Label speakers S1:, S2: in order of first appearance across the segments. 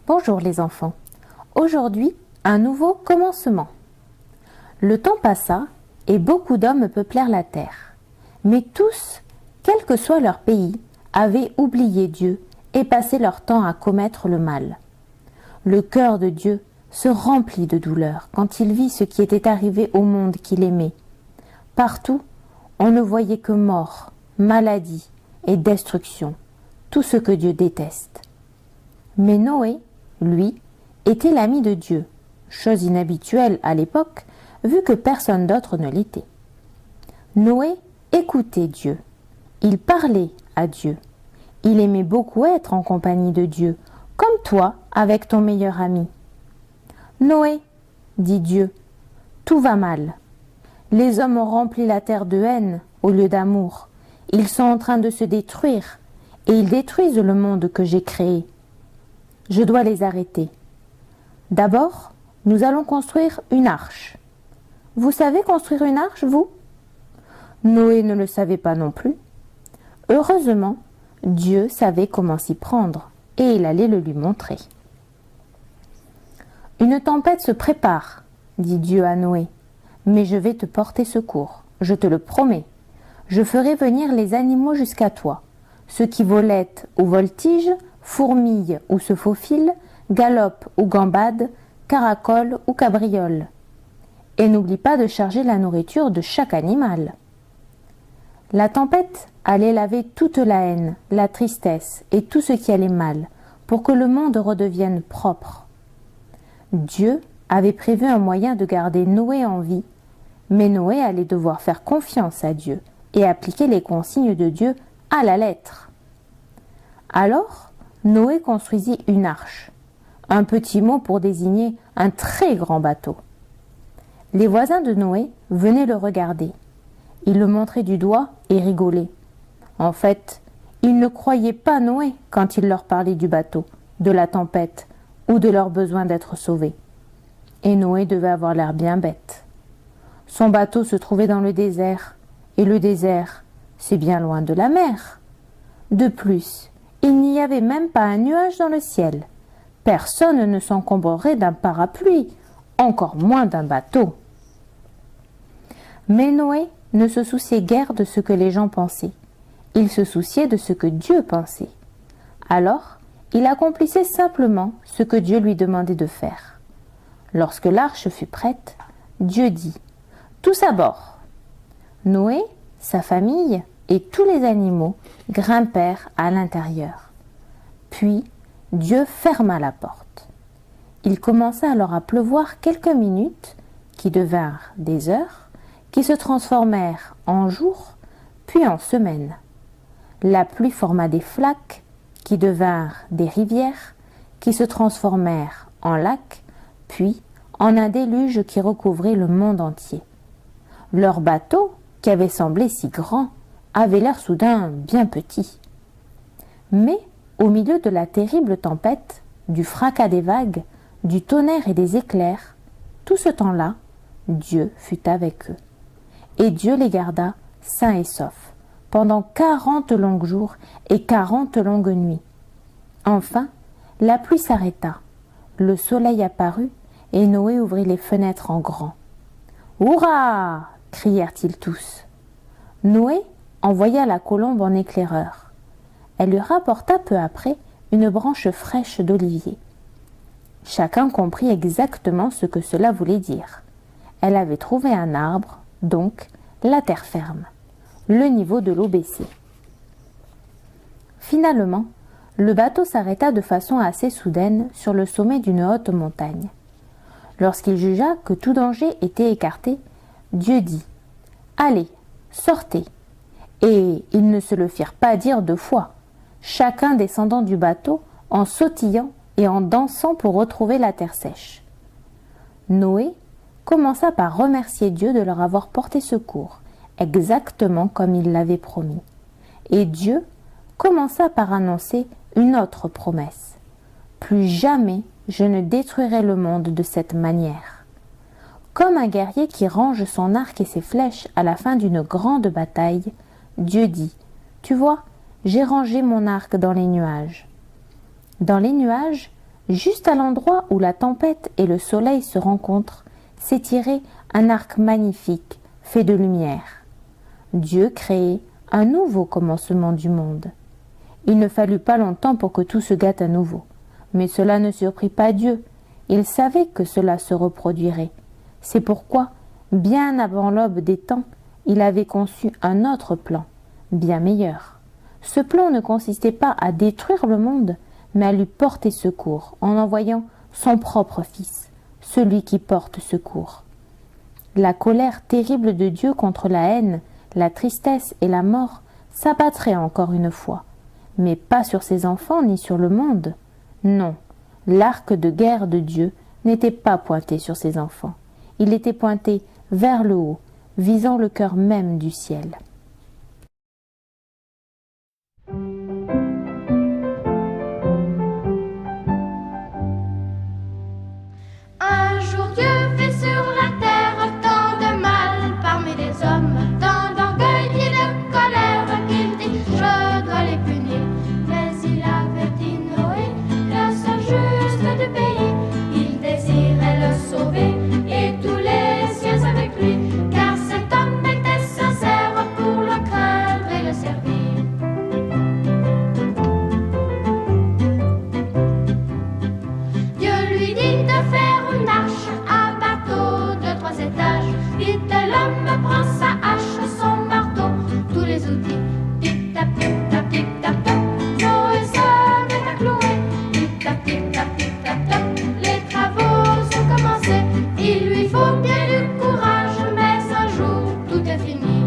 S1: Bonjour les enfants. Aujourd'hui, un nouveau commencement. Le temps passa et beaucoup d'hommes peuplèrent la terre. Mais tous, quel que soit leur pays, avaient oublié Dieu et passé leur temps à commettre le mal. Le cœur de Dieu se remplit de douleur quand il vit ce qui était arrivé au monde qu'il aimait. Partout, on ne voyait que mort, maladie et destruction, tout ce que Dieu déteste. Mais Noé, lui, était l'ami de Dieu, chose inhabituelle à l'époque, vu que personne d'autre ne l'était. Noé écoutait Dieu, il parlait à Dieu, il aimait beaucoup être en compagnie de Dieu, comme toi avec ton meilleur ami. Noé, dit Dieu, tout va mal. Les hommes ont rempli la terre de haine au lieu d'amour. Ils sont en train de se détruire et ils détruisent le monde que j'ai créé. Je dois les arrêter. D'abord, nous allons construire une arche. Vous savez construire une arche, vous? Noé ne le savait pas non plus. Heureusement, Dieu savait comment s'y prendre et il allait le lui montrer. Une tempête se prépare, dit Dieu à Noé, mais je vais te porter secours, je te le promets. Je ferai venir les animaux jusqu'à toi, ceux qui volettent ou voltigent, fourmillent ou se faufilent, galopent ou gambadent, caracolent ou cabriolent. Et n'oublie pas de charger la nourriture de chaque animal. La tempête allait laver toute la haine, la tristesse et tout ce qui allait mal, pour que le monde redevienne propre. Dieu avait prévu un moyen de garder Noé en vie, mais Noé allait devoir faire confiance à Dieu et appliquer les consignes de Dieu à la lettre. Alors, Noé construisit une arche, un petit mot pour désigner un très grand bateau. Les voisins de Noé venaient le regarder. Ils le montraient du doigt et rigolaient. En fait, ils ne croyaient pas Noé quand il leur parlait du bateau, de la tempête ou de leur besoin d'être sauvés. Et Noé devait avoir l'air bien bête. Son bateau se trouvait dans le désert, et le désert, c'est bien loin de la mer. De plus, il n'y avait même pas un nuage dans le ciel. Personne ne s'encombrerait d'un parapluie, encore moins d'un bateau. Mais Noé ne se souciait guère de ce que les gens pensaient. Il se souciait de ce que Dieu pensait. Alors, il accomplissait simplement ce que Dieu lui demandait de faire. Lorsque l'arche fut prête, Dieu dit « Tous à bord !» Noé, sa famille et tous les animaux grimpèrent à l'intérieur. Puis, Dieu ferma la porte. Il commença alors à pleuvoir quelques minutes, qui devinrent des heures, qui se transformèrent en jours, puis en semaines. La pluie forma des flaques, qui devinrent des rivières, qui se transformèrent en lacs, puis en un déluge qui recouvrait le monde entier. Leur bateau, qui avait semblé si grand, avait l'air soudain bien petit. Mais, au milieu de la terrible tempête, du fracas des vagues, du tonnerre et des éclairs, tout ce temps-là, Dieu fut avec eux. Et Dieu les garda sains et saufs, pendant 40 longs jours et 40 longues nuits. Enfin, la pluie s'arrêta, le soleil apparut, et Noé ouvrit les fenêtres en grand. « Hurrah !» crièrent-ils tous. Noé envoya la colombe en éclaireur. Elle lui rapporta peu après une branche fraîche d'olivier. Chacun comprit exactement ce que cela voulait dire. Elle avait trouvé un arbre, donc la terre ferme. Le niveau de l'eau baissait. Finalement, le bateau s'arrêta de façon assez soudaine sur le sommet d'une haute montagne. Lorsqu'il jugea que tout danger était écarté, Dieu dit « Allez, sortez !» Et ils ne se le firent pas dire 2 fois, chacun descendant du bateau en sautillant et en dansant pour retrouver la terre sèche. Noé commença par remercier Dieu de leur avoir porté secours, exactement comme il l'avait promis. Et Dieu commença par annoncer une autre promesse. « Plus jamais je ne détruirai le monde de cette manière. » Comme un guerrier qui range son arc et ses flèches à la fin d'une grande bataille, Dieu dit « Tu vois, j'ai rangé mon arc dans les nuages. » Dans les nuages, Juste à l'endroit où la tempête et le soleil se rencontrent, s'étirait un arc magnifique, fait de lumière. Dieu créait un nouveau commencement du monde. Il ne fallut pas longtemps pour que tout se gâte à nouveau. Mais cela ne surprit pas Dieu. Il savait que cela se reproduirait. C'est pourquoi, bien avant l'aube des temps, il avait conçu un autre plan, bien meilleur. Ce plan ne consistait pas à détruire le monde, mais à lui porter secours en envoyant son propre Fils, celui qui porte secours. La colère terrible de Dieu contre la haine, la tristesse et la mort s'abattrait encore une fois, mais pas sur ses enfants ni sur le monde. Non, l'arc de guerre de Dieu n'était pas pointé sur ses enfants. Il était pointé vers le haut, visant le cœur même du ciel.
S2: Un jour Dieu fait sur la terre tant de mal parmi les hommes, tant d'orgueil et de colère qu'il dit je dois les punir. Mais il avait dit Noé, le seul juste du pays, il désirait le sauver et tous les siens avec lui, car cet homme était sincère pour le craindre et le servir. Dieu lui dit de faire une arche à bateau de 3 étages. Vite l'homme prend sa hache, son marteau, tous les outils. Tic-tac, tic-tac, tic-tac, toc. Noé se met à clouer. Tic-tac, tic-tac, tic-tac, toc. Les travaux sont commencés. Il lui faut bien du courage, mais un jour tout est fini.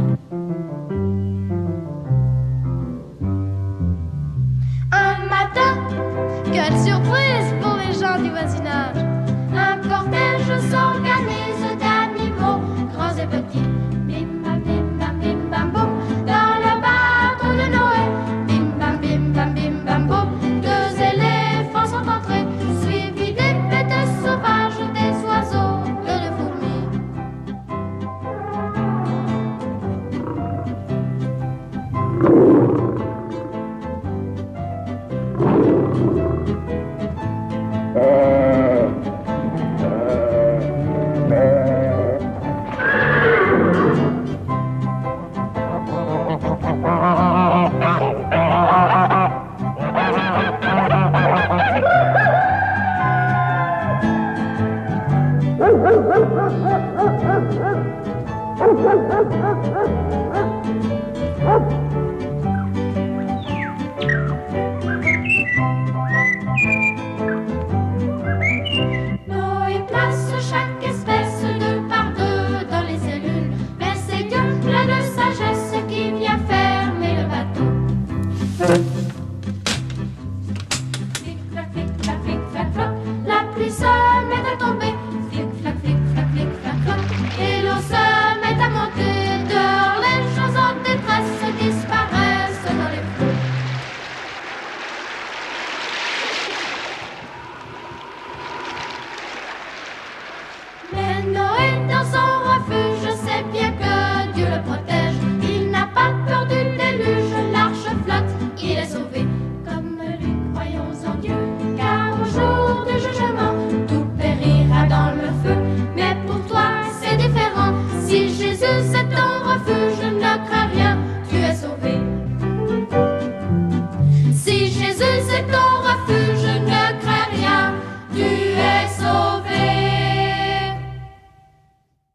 S2: Un matin, quelle surprise pour les gens du voisinage! Un cortège s'organise d'animaux, grands et petits. Bim bam bam boum, dans le bateau de Noé. Bim bam boum, 2 éléphants sont entrés, suivis des bêtes sauvages, des oiseaux et de fourmis.